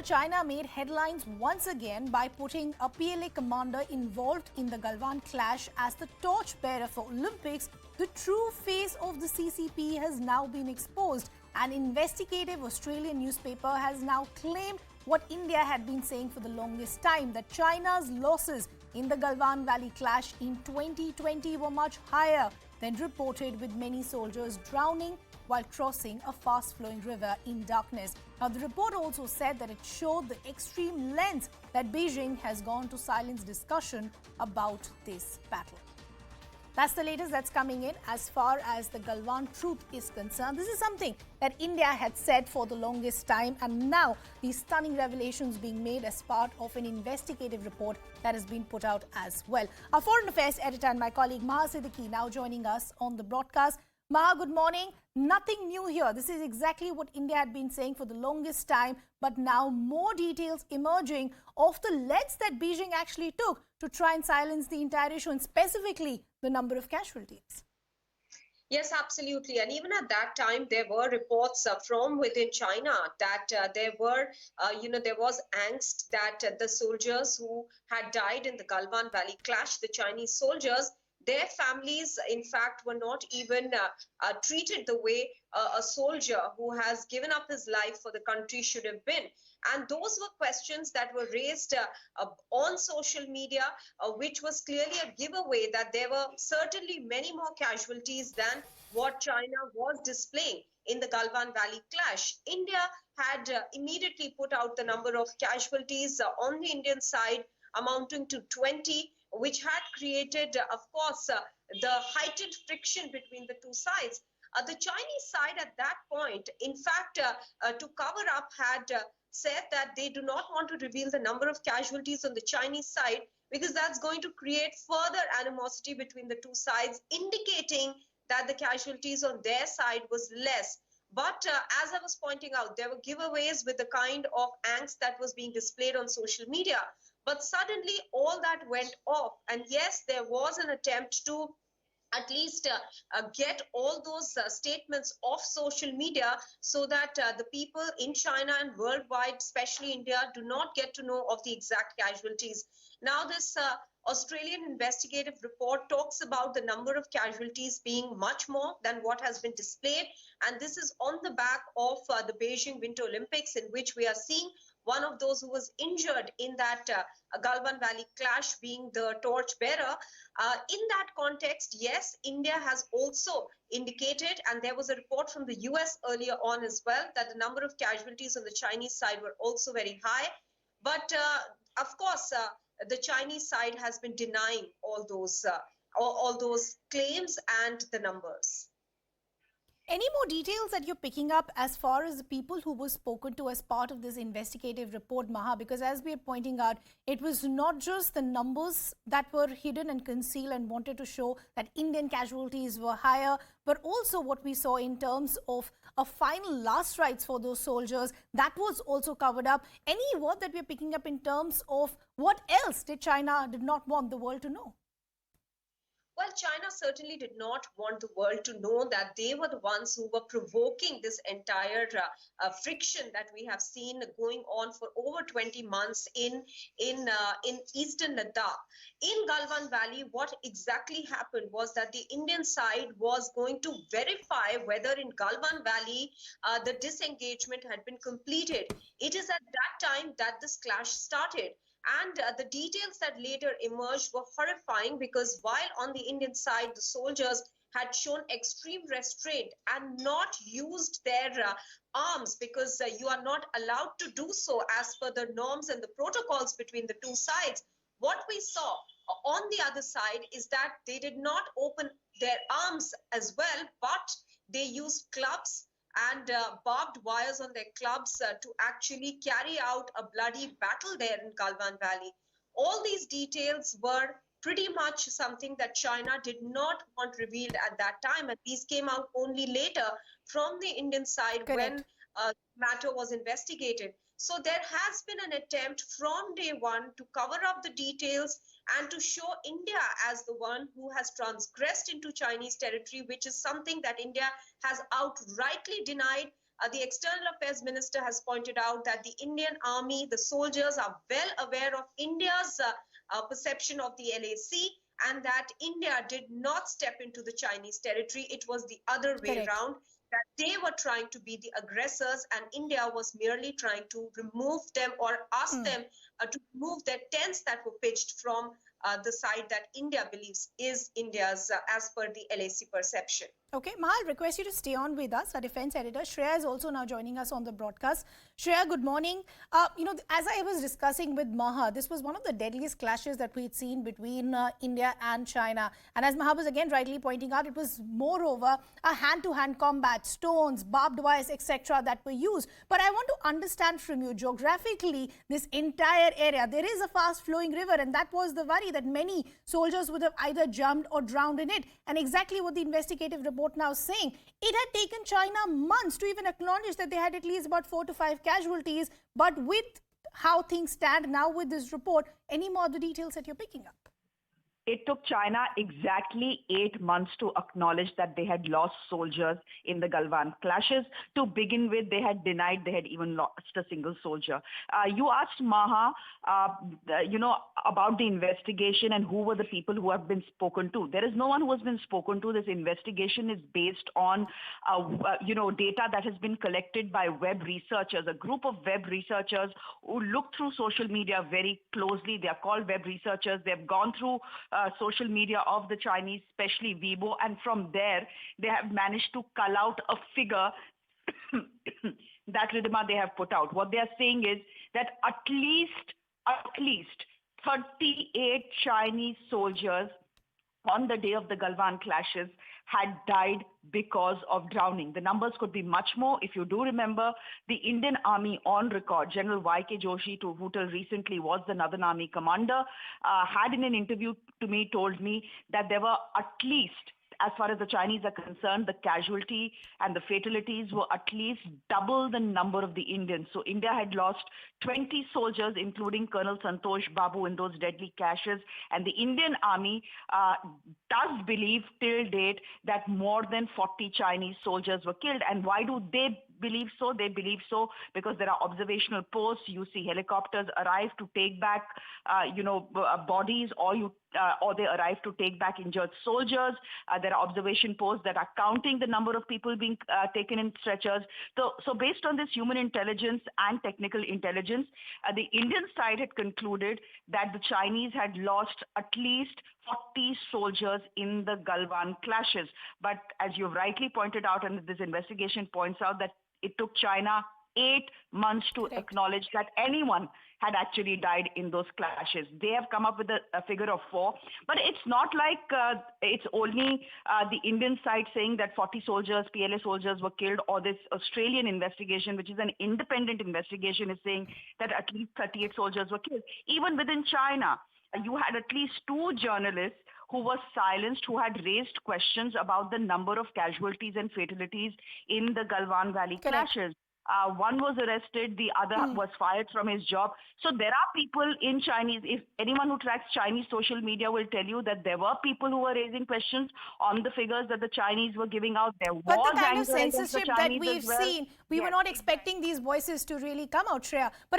So China made headlines once again by putting a PLA commander involved in the Galwan clash as the torchbearer for Olympics. The true face of the CCP has now been exposed. An investigative Australian newspaper has now claimed what India had been saying for the longest time, that China's losses in the Galwan Valley clash in 2020 were much higher than reported, with many soldiers drowning while crossing a fast-flowing river in darkness. Now, the report also said that it showed the extreme lengths that Beijing has gone to silence discussion about this battle. That's the latest that's coming in as far as the Galwan truth is concerned. This is something that India had said for the longest time, and now these stunning revelations being made as part of an investigative report that has been put out as well. Our foreign affairs editor and my colleague Maha Siddiqui now joining us on the broadcast. Maha, good morning. Nothing new here. This is exactly what India had been saying for the longest time, but now more details emerging of the lengths that Beijing actually took to try and silence the entire issue, and specifically the number of casualties. Yes, absolutely. And even at that time, there were reports from within China that there was angst that the soldiers who had died in the Galwan Valley clash, the Chinese soldiers, their families, in fact, were not even treated the way a soldier who has given up his life for the country should have been. And those were questions that were raised on social media, which was clearly a giveaway that there were certainly many more casualties than what China was displaying in the Galwan Valley clash. India had immediately put out the number of casualties on the Indian side amounting to 20, which had created, of course, the heightened friction between the two sides. The Chinese side at that point, in fact, to cover up, had said that they do not want to reveal the number of casualties on the Chinese side because that's going to create further animosity between the two sides, indicating that the casualties on their side was less. But as I was pointing out, there were giveaways with the kind of angst that was being displayed on social media. But suddenly all that went off. And yes, there was an attempt to at least get all those statements off social media so that the people in China and worldwide, especially India, do not get to know of the exact casualties. Now, this Australian investigative report talks about the number of casualties being much more than what has been displayed. And this is on the back of the Beijing Winter Olympics, in which we are seeing one of those who was injured in that Galwan Valley clash being the torchbearer. In that context, yes, India has also indicated, and there was a report from the US earlier on as well, that the number of casualties on the Chinese side were also very high. But of course, the Chinese side has been denying all those claims and the numbers. Any more details that you're picking up as far as the people who were spoken to as part of this investigative report, Maha? Because as we are pointing out, it was not just the numbers that were hidden and concealed and wanted to show that Indian casualties were higher, but also what we saw in terms of a final last rites for those soldiers, that was also covered up. Any word that we're picking up in terms of what else did not want the world to know? Well, China certainly did not want the world to know that they were the ones who were provoking this entire friction that we have seen going on for over 20 months in eastern Ladakh. In Galwan Valley, what exactly happened was that the Indian side was going to verify whether in Galwan Valley the disengagement had been completed. It is at that time that this clash started. And the details that later emerged were horrifying, because while on the Indian side, the soldiers had shown extreme restraint and not used their arms, because you are not allowed to do so as per the norms and the protocols between the two sides. What we saw on the other side is that they did not open their arms as well, but they used clubs and barbed wires on their clubs to actually carry out a bloody battle there in Galwan Valley. All these details were pretty much something that China did not want revealed at that time, and these came out only later from the Indian side. Correct. When matter was investigated. So there has been an attempt from day one to cover up the details and to show India as the one who has transgressed into Chinese territory, which is something that India has outrightly denied. The External Affairs Minister has pointed out that the Indian Army, the soldiers are well aware of India's perception of the LAC, and that India did not step into the Chinese territory. It was the other way Correct. around, that they were trying to be the aggressors and India was merely trying to remove them or ask them to remove their tents that were pitched from the side that India believes is India's, as per the LAC perception. Okay, Ma, I'll request you to stay on with us. Our defense editor Shreya is also now joining us on the broadcast. Shreya, good morning. As I was discussing with Maha, this was one of the deadliest clashes that we'd seen between India and China. And as Maha was again rightly pointing out, it was moreover a hand-to-hand combat, stones, barbed wires, etc. that were used. But I want to understand from you, geographically, this entire area, there is a fast-flowing river, and that was the worry that many soldiers would have either jumped or drowned in it. And exactly what the investigative report now saying, it had taken China months to even acknowledge that they had at least about 4 to 5 casualties. But with how things stand now with this report, any more of the details that you're picking up? It took China exactly 8 months to acknowledge that they had lost soldiers in the Galwan clashes. To begin with, they had denied they had even lost a single soldier. You asked Maha, about the investigation and who were the people who have been spoken to. There is no one who has been spoken to. This investigation is based on, data that has been collected by web researchers, a group of web researchers who look through social media very closely. They are called web researchers. They've gone through social media of the Chinese, especially Weibo, and from there they have managed to cull out a figure that Ridhima they have put out. What they are saying is that at least 38 Chinese soldiers on the day of the Galwan clashes had died because of drowning. The numbers could be much more. If you do remember, the Indian Army on record, General Y.K. Joshi, who till recently was the Northern Army commander, had in an interview to me told me that there were at least, as far as the Chinese are concerned, the casualty and the fatalities were at least double the number of the Indians. So India had lost 20 soldiers, including Colonel Santosh Babu, in those deadly clashes. And the Indian Army does believe till date that more than 40 Chinese soldiers were killed. And why do they believe so? They believe so because there are observational posts. You see helicopters arrive to take back, bodies, or they arrive to take back injured soldiers. There are observation posts that are counting the number of people being taken in stretchers. So based on this human intelligence and technical intelligence, the Indian side had concluded that the Chinese had lost at least 40 soldiers in the Galwan clashes. But as you've rightly pointed out, and this investigation points out, that it took China 8 months to acknowledge that anyone had actually died in those clashes. They have come up with a figure of 4. But it's not like it's only the Indian side saying that 40 soldiers, PLA soldiers were killed, or this Australian investigation, which is an independent investigation, is saying that at least 38 soldiers were killed. Even within China, you had at least 2 journalists who were silenced, who had raised questions about the number of casualties and fatalities in the Galwan Valley clashes. One was arrested, the other was fired from his job. So there are people in Chinese, if anyone who tracks Chinese social media will tell you that there were people who were raising questions on the figures that the Chinese were giving out. There was But the kind of anger against the censorship that Chinese we've as well. seen, we were not expecting these voices to really come out, Shreya. But